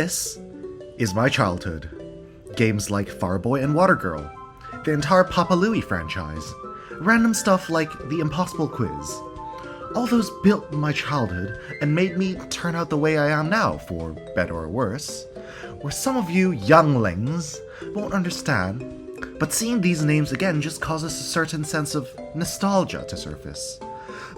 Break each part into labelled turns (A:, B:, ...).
A: This is my childhood. Games like Fireboy and Watergirl, the entire Papa Louie franchise, random stuff like the Impossible Quiz. All those built my childhood and made me turn out the way I am now, for better or worse. Where some of you younglings won't understand, but seeing these names again just causes a certain sense of nostalgia to surface.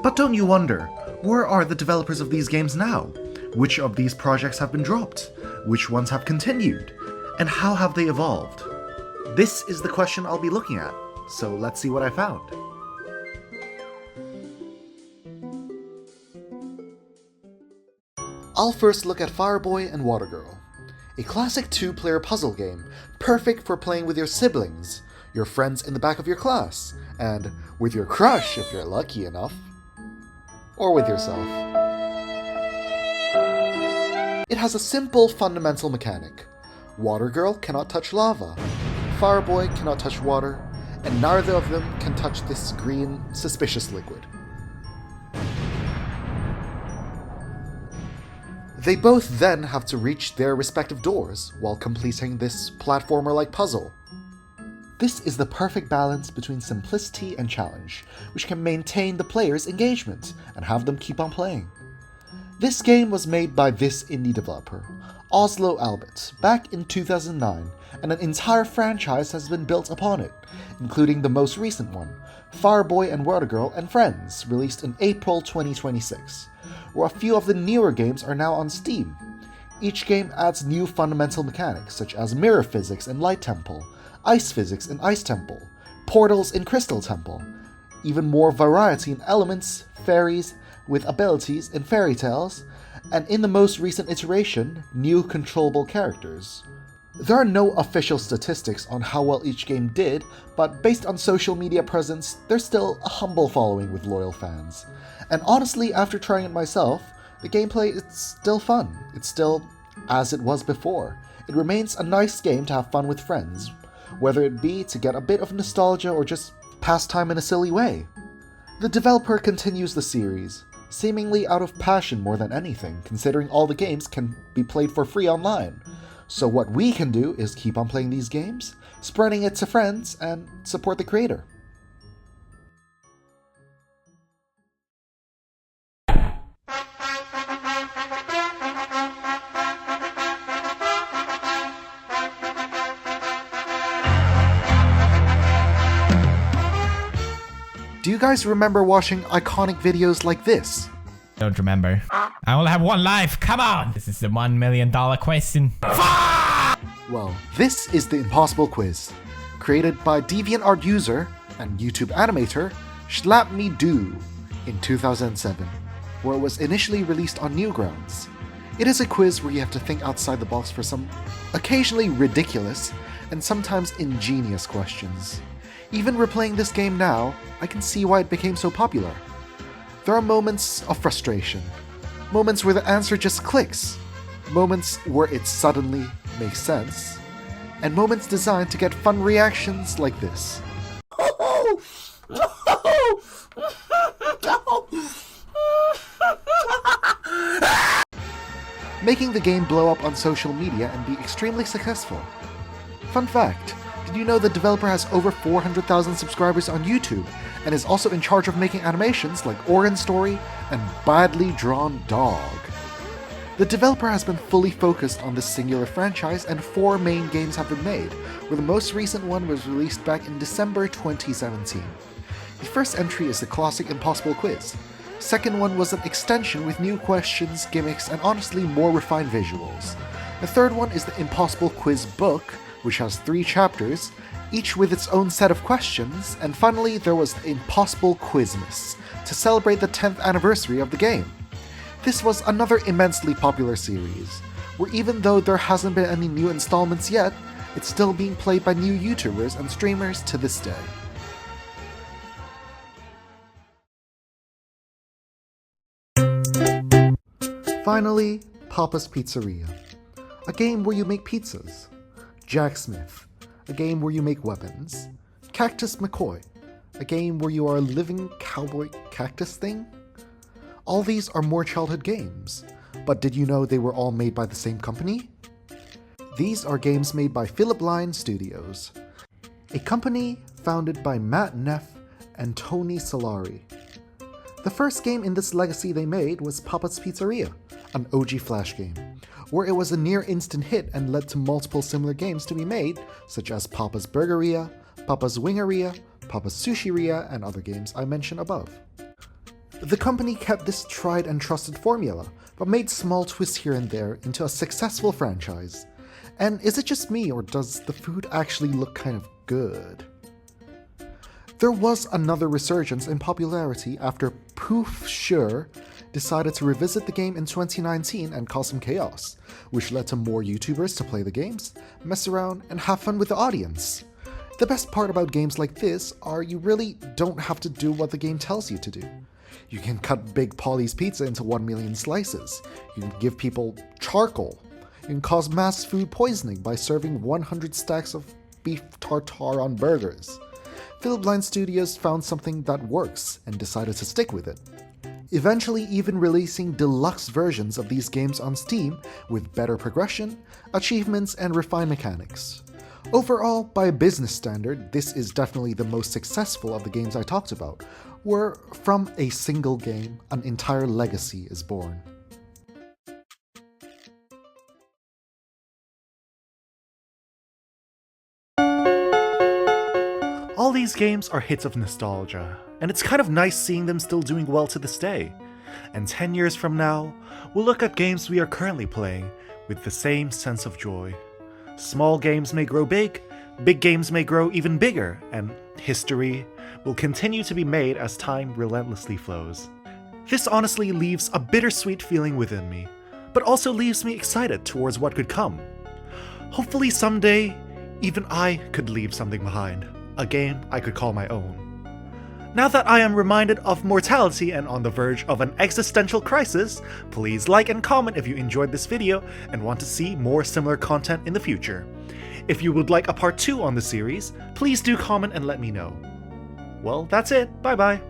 A: But don't you wonder, where are the developers of these games now? Which of these projects have been dropped? Which ones have continued? And how have they evolved? This is the question I'll be looking at, so let's see what I found. I'll first look at Fireboy and Watergirl, a classic two-player puzzle game, perfect for playing with your siblings, your friends in the back of your class, and with your crush if you're lucky enough, or with yourself. It has a simple fundamental mechanic. Watergirl cannot touch lava, Fireboy cannot touch water, and neither of them can touch this green, suspicious liquid. They both then have to reach their respective doors while completing this platformer-like puzzle. This is the perfect balance between simplicity and challenge, which can maintain the player's engagement and have them keep on playing. This game was made by this indie developer, Oslo Albert, back in 2009, and an entire franchise has been built upon it, including the most recent one, Fireboy and Watergirl and Friends, released in April 2026, where a few of the newer games are now on Steam. Each game adds new fundamental mechanics such as mirror physics in Light Temple, ice physics in Ice Temple, portals in Crystal Temple, even more variety in elements, fairies with abilities in Fairy Tales, and in the most recent iteration, new controllable characters. There are no official statistics on how well each game did, but based on social media presence, there's still a humble following with loyal fans. And honestly, after trying it myself, the gameplay is still fun. It's still as it was before. It remains a nice game to have fun with friends, whether it be to get a bit of nostalgia or just pass time in a silly way. The developer continues the series, seemingly out of passion more than anything, considering all the games can be played for free online. So what we can do is keep on playing these games, spreading it to friends, and support the creator. Do you guys remember watching iconic videos like this?
B: Don't remember. I only have one life, come on! This is the $1 million question.
A: Well, this is the Impossible Quiz, created by DeviantArt user and YouTube animator Slap Me Do in 2007, where it was initially released on Newgrounds. It is a quiz where you have to think outside the box for some occasionally ridiculous and sometimes ingenious questions. Even replaying this game now, I can see why it became so popular. There are moments of frustration, moments where the answer just clicks, moments where it suddenly makes sense, and moments designed to get fun reactions like this. Making the game blow up on social media and be extremely successful. Fun fact, did you know the developer has over 400,000 subscribers on YouTube and is also in charge of making animations like Organ Story and Badly Drawn Dog? The developer has been fully focused on this singular franchise, and 4 main games have been made, where the most recent one was released back in December 2017. The first entry is the classic Impossible Quiz. Second one was an extension with new questions, gimmicks, and honestly more refined visuals. The third one is the Impossible Quiz book, which has 3 chapters, each with its own set of questions, and finally there was the Impossible Quizmas, to celebrate the 10th anniversary of the game. This was another immensely popular series, where even though there hasn't been any new installments yet, it's still being played by new YouTubers and streamers to this day. Finally, Papa's Pizzeria, a game where you make pizzas. Jack Smith, a game where you make weapons. Cactus McCoy, a game where you are a living cowboy cactus thing. All these are more childhood games, but did you know they were all made by the same company? These are games made by Fireboy Studios, a company founded by Matt Neff and Tony Solari. The first game in this legacy they made was Papa's Pizzeria, an OG Flash game, where it was a near instant hit and led to multiple similar games to be made, such as Papa's Burgeria, Papa's Wingeria, Papa's Sushiria, and other games I mentioned above. The company kept this tried and trusted formula, but made small twists here and there into a successful franchise. And is it just me, or does the food actually look kind of good? There was another resurgence in popularity after Poof Sure decided to revisit the game in 2019 and cause some chaos, which led to more YouTubers to play the games, mess around, and have fun with the audience. The best part about games like this are you really don't have to do what the game tells you to do. You can cut Big Polly's pizza into 1 million slices, you can give people charcoal, you can cause mass food poisoning by serving 100 stacks of beef tartare on burgers. Fireboy Studios found something that works and decided to stick with it, eventually even releasing deluxe versions of these games on Steam with better progression, achievements, and refined mechanics. Overall, by a business standard, this is definitely the most successful of the games I talked about, where from a single game, an entire legacy is born. All these games are hits of nostalgia, and it's kind of nice seeing them still doing well to this day. And 10 years from now, we'll look at games we are currently playing with the same sense of joy. Small games may grow big games may grow even bigger, and history will continue to be made as time relentlessly flows. This honestly leaves a bittersweet feeling within me, but also leaves me excited towards what could come. Hopefully someday, even I could leave something behind. A game I could call my own. Now that I am reminded of mortality and on the verge of an existential crisis, please like and comment if you enjoyed this video and want to see more similar content in the future. If you would like a part 2 on the series, please do comment and let me know. Well, that's it. Bye bye.